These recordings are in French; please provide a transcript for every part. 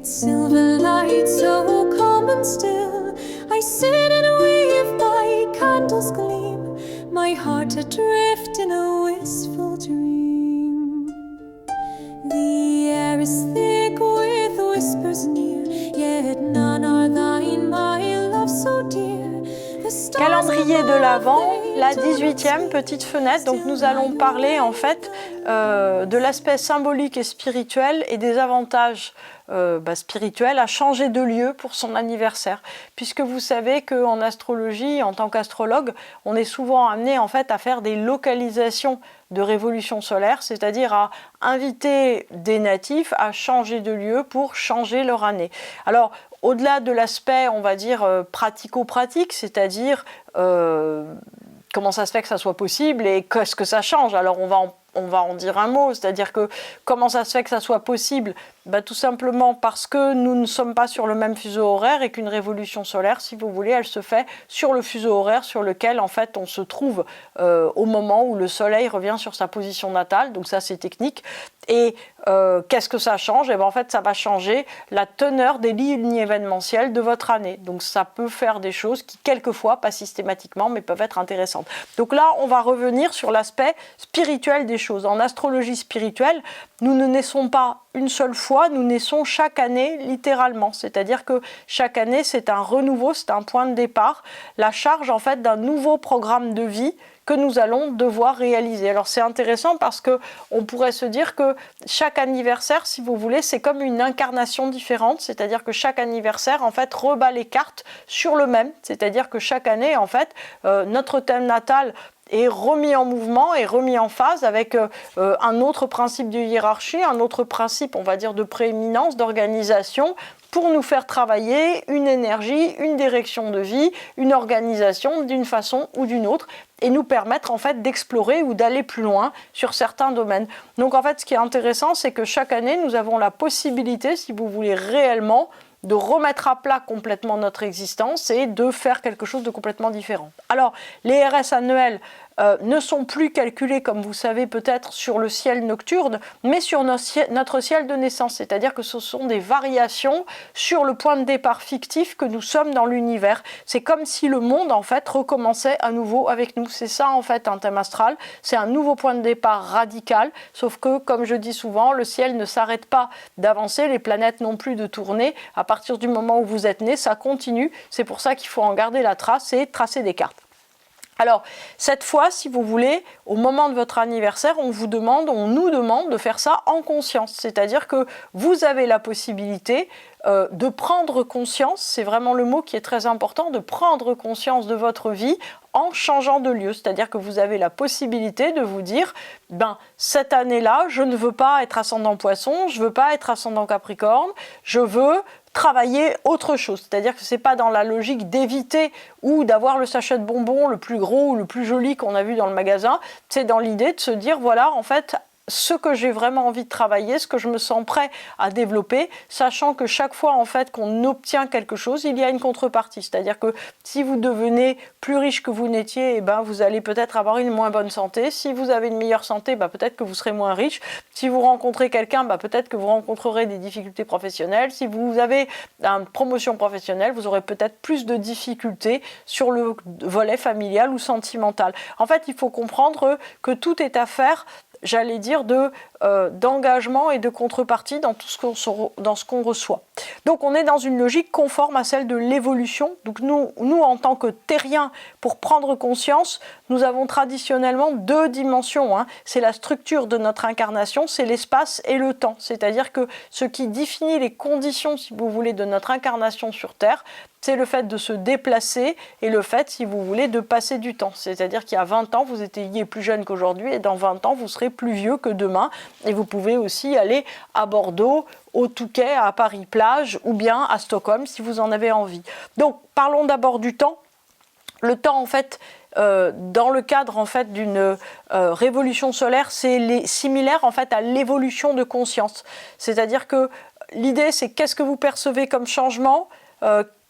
its silver light so calm and still. I sit and wave, my candles gleam, my heart adrift in a wistful dream. The air is thick with whispers near, yet none are thine, my love so dear. Calendrier de l'Avent, la 18e petite fenêtre. Donc nous allons parler en fait de l'aspect symbolique et spirituel et des avantages spirituels à changer de lieu pour son anniversaire. Puisque vous savez qu'en astrologie, en tant qu'astrologue, on est souvent amené en fait à faire des localisations de révolution solaire, c'est-à-dire à inviter des natifs à changer de lieu pour changer leur année. Alors, au-delà de l'aspect, on va dire, pratico-pratique, c'est-à-dire comment ça se fait que ça soit possible et qu'est-ce que ça change. Alors, on va en dire un mot, c'est-à-dire que comment ça se fait que ça soit possible? Tout simplement parce que nous ne sommes pas sur le même fuseau horaire et qu'une révolution solaire, si vous voulez, elle se fait sur le fuseau horaire sur lequel en fait on se trouve au moment où le soleil revient sur sa position natale, donc ça c'est technique. Et qu'est-ce que ça change? En fait ça va changer la teneur des lignes événementielles de votre année. Donc ça peut faire des choses qui quelquefois, pas systématiquement, mais peuvent être intéressantes. Donc là on va revenir sur l'aspect spirituel des choses. En astrologie spirituelle, nous ne naissons pas une seule fois, nous naissons chaque année littéralement, c'est-à-dire que chaque année c'est un renouveau, c'est un point de départ, la charge en fait d'un nouveau programme de vie que nous allons devoir réaliser. Alors c'est intéressant parce que on pourrait se dire que chaque anniversaire, si vous voulez, c'est comme une incarnation différente, c'est-à-dire que chaque anniversaire en fait rebat les cartes sur le même, c'est-à-dire que chaque année en fait notre thème natal est remis en mouvement et remis en phase avec un autre principe de hiérarchie, un autre principe, on va dire, de prééminence, d'organisation, pour nous faire travailler une énergie, une direction de vie, une organisation d'une façon ou d'une autre, et nous permettre en fait d'explorer ou d'aller plus loin sur certains domaines. Donc en fait, ce qui est intéressant, c'est que chaque année, nous avons la possibilité, si vous voulez réellement, de remettre à plat complètement notre existence et de faire quelque chose de complètement différent. Alors, les RS annuels ne sont plus calculés, comme vous savez peut-être, sur le ciel nocturne, mais sur notre ciel de naissance, c'est-à-dire que ce sont des variations sur le point de départ fictif que nous sommes dans l'univers. C'est comme si le monde, en fait, recommençait à nouveau avec nous. C'est ça, en fait, un thème astral. C'est un nouveau point de départ radical, sauf que, comme je dis souvent, le ciel ne s'arrête pas d'avancer, les planètes non plus de tourner. À partir du moment où vous êtes né, ça continue. C'est pour ça qu'il faut en garder la trace et tracer des cartes. Alors, cette fois, si vous voulez, au moment de votre anniversaire, on nous demande de faire ça en conscience. C'est-à-dire que vous avez la possibilité de prendre conscience, c'est vraiment le mot qui est très important, de prendre conscience de votre vie en changeant de lieu. C'est-à-dire que vous avez la possibilité de vous dire, cette année-là, je ne veux pas être ascendant Poisson, je ne veux pas être ascendant Capricorne, je veux travailler autre chose. C'est-à-dire que ce n'est pas dans la logique d'éviter ou d'avoir le sachet de bonbons le plus gros ou le plus joli qu'on a vu dans le magasin. C'est dans l'idée de se dire, voilà, en fait, ce que j'ai vraiment envie de travailler, ce que je me sens prêt à développer, sachant que chaque fois en fait qu'on obtient quelque chose, il y a une contrepartie. C'est-à-dire que si vous devenez plus riche que vous n'étiez, vous allez peut-être avoir une moins bonne santé. Si vous avez une meilleure santé, peut-être que vous serez moins riche. Si vous rencontrez quelqu'un, peut-être que vous rencontrerez des difficultés professionnelles. Si vous avez une promotion professionnelle, vous aurez peut-être plus de difficultés sur le volet familial ou sentimental. En fait, il faut comprendre que tout est affaire, j'allais dire, d'engagement et de contrepartie dans tout ce qu'on reçoit. Donc on est dans une logique conforme à celle de l'évolution. Donc nous en tant que terriens, pour prendre conscience, nous avons traditionnellement deux dimensions. C'est la structure de notre incarnation, c'est l'espace et le temps. C'est-à-dire que ce qui définit les conditions, si vous voulez, de notre incarnation sur Terre, c'est le fait de se déplacer et le fait, si vous voulez, de passer du temps. C'est-à-dire qu'il y a 20 ans, vous étiez plus jeune qu'aujourd'hui et dans 20 ans, vous serez plus vieux que demain. Et vous pouvez aussi aller à Bordeaux, au Touquet, à Paris-Plage ou bien à Stockholm si vous en avez envie. Donc, parlons d'abord du temps. Le temps, en fait, dans le cadre en fait d'une révolution solaire, c'est similaire en fait à l'évolution de conscience. C'est-à-dire que l'idée, c'est qu'est-ce que vous percevez comme changement,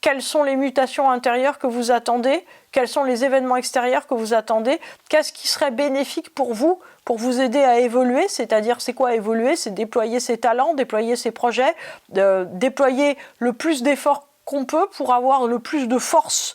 quelles sont les mutations intérieures que vous attendez, quels sont les événements extérieurs que vous attendez, qu'est-ce qui serait bénéfique pour vous aider à évoluer, c'est-à-dire c'est quoi évoluer, c'est déployer ses talents, déployer ses projets, déployer le plus d'efforts qu'on peut pour avoir le plus de force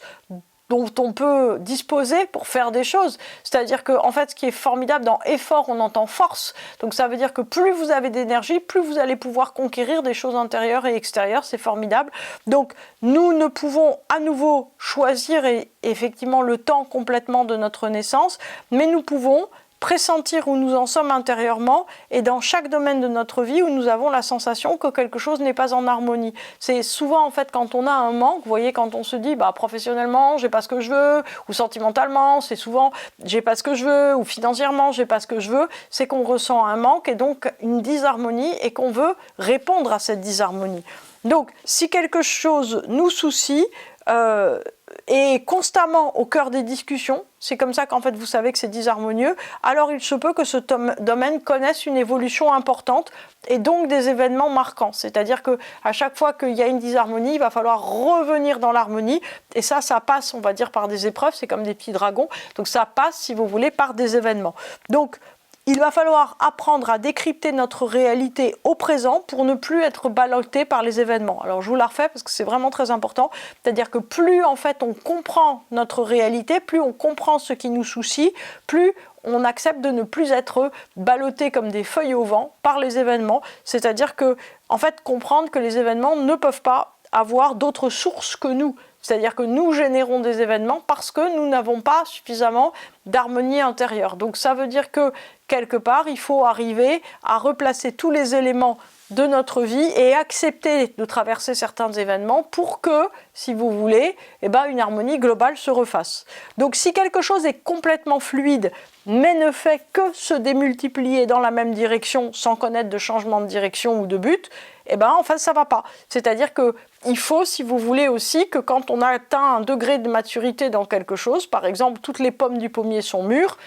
dont on peut disposer pour faire des choses. C'est-à-dire que, en fait, ce qui est formidable, dans effort, on entend force. Donc ça veut dire que plus vous avez d'énergie, plus vous allez pouvoir conquérir des choses intérieures et extérieures. C'est formidable. Donc nous ne pouvons à nouveau choisir effectivement le temps complètement de notre naissance, mais nous pouvons pressentir où nous en sommes intérieurement et dans chaque domaine de notre vie où nous avons la sensation que quelque chose n'est pas en harmonie. C'est souvent en fait quand on a un manque, vous voyez, quand on se dit professionnellement j'ai pas ce que je veux, ou sentimentalement c'est souvent j'ai pas ce que je veux, ou financièrement j'ai pas ce que je veux, c'est qu'on ressent un manque et donc une disharmonie et qu'on veut répondre à cette disharmonie. Donc si quelque chose nous soucie, est constamment au cœur des discussions, c'est comme ça qu'en fait vous savez que c'est disharmonieux, alors il se peut que ce domaine connaisse une évolution importante et donc des événements marquants. C'est-à-dire qu'à chaque fois qu'il y a une disharmonie, il va falloir revenir dans l'harmonie et ça passe, on va dire, par des épreuves, c'est comme des petits dragons, donc ça passe, si vous voulez, par des événements. Donc, il va falloir apprendre à décrypter notre réalité au présent pour ne plus être ballotté par les événements. Alors je vous la refais parce que c'est vraiment très important. C'est-à-dire que plus en fait on comprend notre réalité, plus on comprend ce qui nous soucie, plus on accepte de ne plus être ballotté comme des feuilles au vent par les événements. C'est-à-dire que en fait comprendre que les événements ne peuvent pas avoir d'autres sources que nous. C'est-à-dire que nous générons des événements parce que nous n'avons pas suffisamment d'harmonie intérieure. Donc ça veut dire que quelque part, il faut arriver à replacer tous les éléments de notre vie et accepter de traverser certains événements pour que, si vous voulez, une harmonie globale se refasse. Donc si quelque chose est complètement fluide, mais ne fait que se démultiplier dans la même direction sans connaître de changement de direction ou de but, en fait ça ne va pas. C'est-à-dire qu'il faut, si vous voulez aussi, que quand on a atteint un degré de maturité dans quelque chose, par exemple toutes les pommes du pommier sont mûres,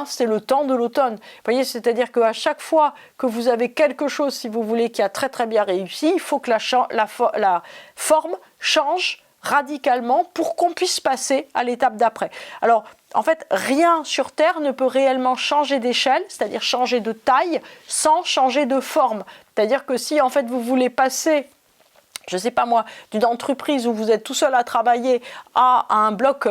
c'est le temps de l'automne. Vous voyez, c'est-à-dire qu'à chaque fois que vous avez quelque chose, si vous voulez, qui a très très bien réussi, il faut que la forme change radicalement pour qu'on puisse passer à l'étape d'après. Alors, en fait, rien sur Terre ne peut réellement changer d'échelle, c'est-à-dire changer de taille, sans changer de forme. C'est-à-dire que si, en fait, vous voulez passer, je ne sais pas moi, d'une entreprise où vous êtes tout seul à travailler à un bloc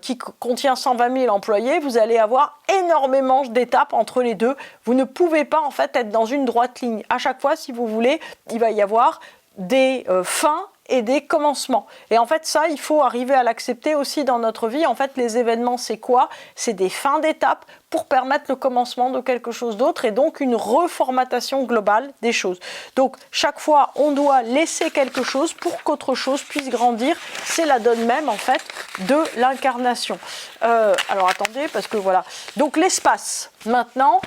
qui contient 120 000 employés, vous allez avoir énormément d'étapes entre les deux. Vous ne pouvez pas, en fait, être dans une droite ligne. À chaque fois, si vous voulez, il va y avoir des fins et des commencements. Et en fait, ça, il faut arriver à l'accepter aussi dans notre vie. En fait, les événements, c'est quoi? C'est des fins d'étapes pour permettre le commencement de quelque chose d'autre et donc une reformatation globale des choses. Donc, chaque fois, on doit laisser quelque chose pour qu'autre chose puisse grandir. C'est la donne même, en fait, de l'incarnation. Alors, attendez, parce que voilà. Donc, l'espace, maintenant,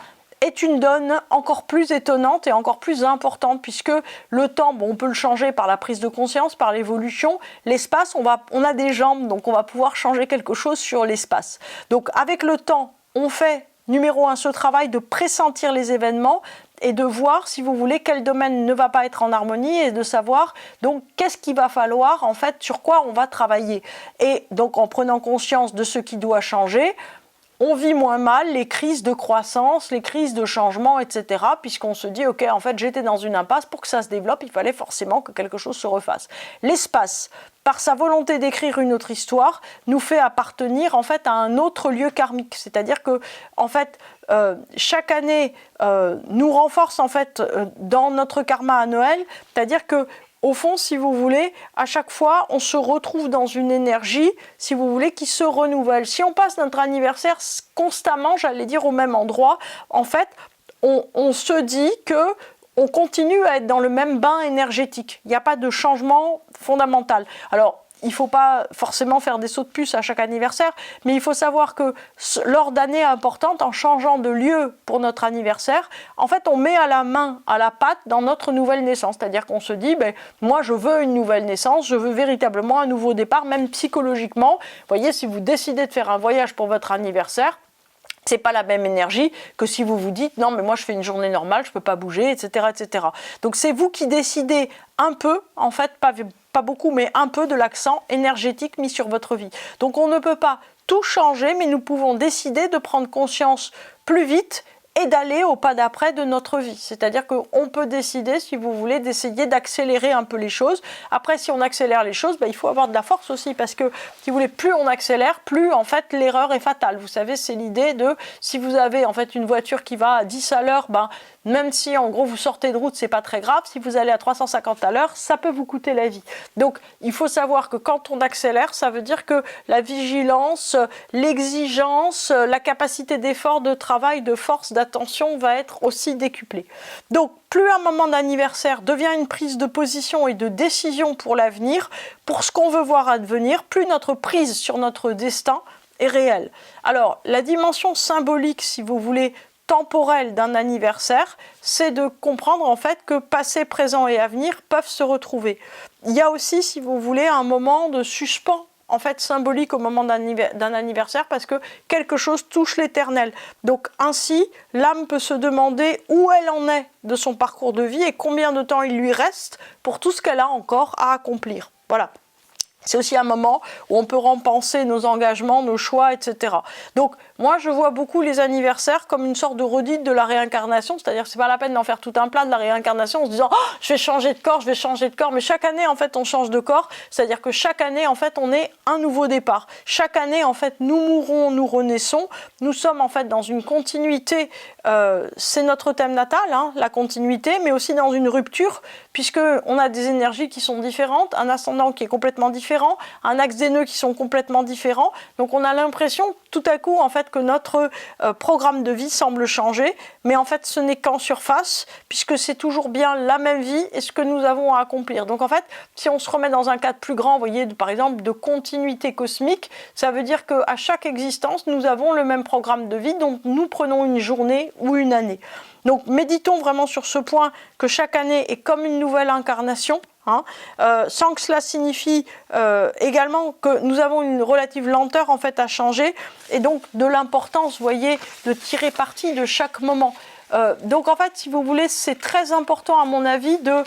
est une donne encore plus étonnante et encore plus importante puisque le temps, on peut le changer par la prise de conscience, par l'évolution. L'espace, on a des jambes, donc on va pouvoir changer quelque chose sur l'espace. Donc avec le temps, on fait, numéro 1, ce travail de pressentir les événements et de voir, si vous voulez, quel domaine ne va pas être en harmonie et de savoir donc qu'est-ce qu'il va falloir, en fait, sur quoi on va travailler. Et donc en prenant conscience de ce qui doit changer, on vit moins mal les crises de croissance, les crises de changement, etc. Puisqu'on se dit, ok, en fait, j'étais dans une impasse, pour que ça se développe, il fallait forcément que quelque chose se refasse. L'espace, par sa volonté d'écrire une autre histoire, nous fait appartenir en fait à un autre lieu karmique. C'est-à-dire que, en fait, chaque année nous renforce en fait dans notre karma à Noël. C'est-à-dire que au fond, si vous voulez, à chaque fois, on se retrouve dans une énergie, si vous voulez, qui se renouvelle. Si on passe notre anniversaire constamment, j'allais dire, au même endroit, en fait, on se dit que on continue à être dans le même bain énergétique. Il n'y a pas de changement fondamental. Alors, il ne faut pas forcément faire des sauts de puce à chaque anniversaire, mais il faut savoir que lors d'années importantes, en changeant de lieu pour notre anniversaire, en fait, on met à la main, à la pâte dans notre nouvelle naissance. C'est-à-dire qu'on se dit, moi, je veux une nouvelle naissance, je veux véritablement un nouveau départ, même psychologiquement. Vous voyez, si vous décidez de faire un voyage pour votre anniversaire, C'est pas la même énergie que si vous vous dites non mais moi je fais une journée normale, je peux pas bouger, etc., etc. Donc c'est vous qui décidez un peu, en fait, pas beaucoup, mais un peu de l'accent énergétique mis sur votre vie. Donc on ne peut pas tout changer, mais nous pouvons décider de prendre conscience plus vite et d'aller au pas d'après de notre vie. C'est-à-dire qu'on peut décider, si vous voulez, d'essayer d'accélérer un peu les choses. Après, si on accélère les choses, il faut avoir de la force aussi, parce que, si vous voulez, plus on accélère, plus, en fait, l'erreur est fatale. Vous savez, c'est l'idée de, si vous avez, en fait, une voiture qui va à 10 à l'heure, même si, en gros, vous sortez de route, c'est pas très grave. Si vous allez à 350 à l'heure, ça peut vous coûter la vie. Donc, il faut savoir que quand on accélère, ça veut dire que la vigilance, l'exigence, la capacité d'effort, de travail, de force, d'attention va être aussi décuplée. Donc, plus un moment d'anniversaire devient une prise de position et de décision pour l'avenir, pour ce qu'on veut voir advenir, plus notre prise sur notre destin est réelle. Alors, la dimension symbolique, si vous voulez, temporelle d'un anniversaire, c'est de comprendre en fait que passé, présent et avenir peuvent se retrouver. Il y a aussi, si vous voulez, un moment de suspens en fait symbolique au moment d'un anniversaire, parce que quelque chose touche l'éternel. Donc ainsi, l'âme peut se demander où elle en est de son parcours de vie et combien de temps il lui reste pour tout ce qu'elle a encore à accomplir. Voilà. C'est aussi un moment où on peut repenser nos engagements, nos choix, etc. Donc, moi, je vois beaucoup les anniversaires comme une sorte de redite de la réincarnation, c'est-à-dire que c'est pas la peine d'en faire tout un plat de la réincarnation en se disant « Oh, je vais changer de corps, je vais changer de corps », mais chaque année, en fait, on change de corps, c'est-à-dire que chaque année, en fait, on est un nouveau départ. Chaque année, en fait, nous mourons, nous renaissons, nous sommes, en fait, dans une continuité, c'est notre thème natal, la continuité, mais aussi dans une rupture, puisqu'on a des énergies qui sont différentes, un ascendant qui est complètement différent, un axe des nœuds qui sont complètement différents. Donc on a l'impression tout à coup en fait que notre programme de vie semble changer, mais en fait ce n'est qu'en surface, puisque c'est toujours bien la même vie et ce que nous avons à accomplir. Donc en fait, si on se remet dans un cadre plus grand, vous voyez, par exemple de continuité cosmique, ça veut dire qu'à chaque existence, nous avons le même programme de vie, donc nous prenons une journée ou une année. Donc méditons vraiment sur ce point, que chaque année est comme une nouvelle incarnation, sans que cela signifie également que nous avons une relative lenteur en fait à changer, et donc de l'importance, vous voyez, de tirer parti de chaque moment. Donc en fait, si vous voulez, c'est très important à mon avis de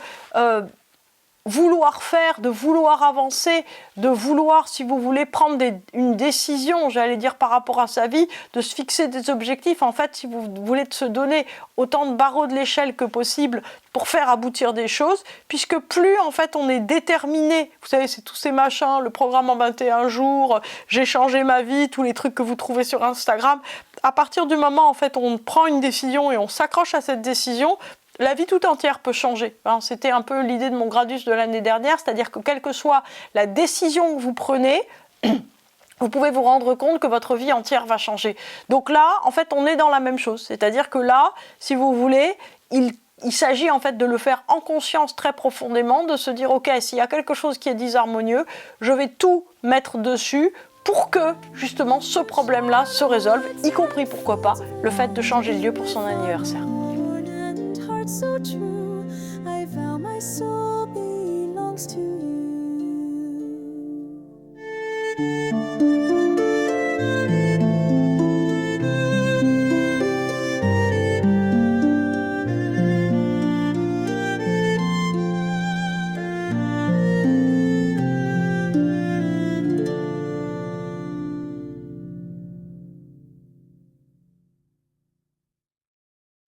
vouloir faire, de vouloir avancer, de vouloir, si vous voulez, prendre une décision, j'allais dire, par rapport à sa vie, de se fixer des objectifs, en fait, si vous voulez, de se donner autant de barreaux de l'échelle que possible pour faire aboutir des choses, puisque plus, en fait, on est déterminé, vous savez, c'est tous ces machins, le programme en 21 jours, j'ai changé ma vie, tous les trucs que vous trouvez sur Instagram, à partir du moment, en fait, où on prend une décision et on s'accroche à cette décision, la vie tout entière peut changer. C'était un peu l'idée de mon Gradus de l'année dernière, c'est-à-dire que quelle que soit la décision que vous prenez, vous pouvez vous rendre compte que votre vie entière va changer. Donc là, en fait, on est dans la même chose. C'est-à-dire que là, si vous voulez, il s'agit en fait de le faire en conscience très profondément, de se dire « Ok, s'il y a quelque chose qui est disharmonieux, je vais tout mettre dessus pour que, justement, ce problème-là se résolve, y compris, pourquoi pas, le fait de changer de lieu pour son anniversaire. » So true, I vow my soul belongs to you.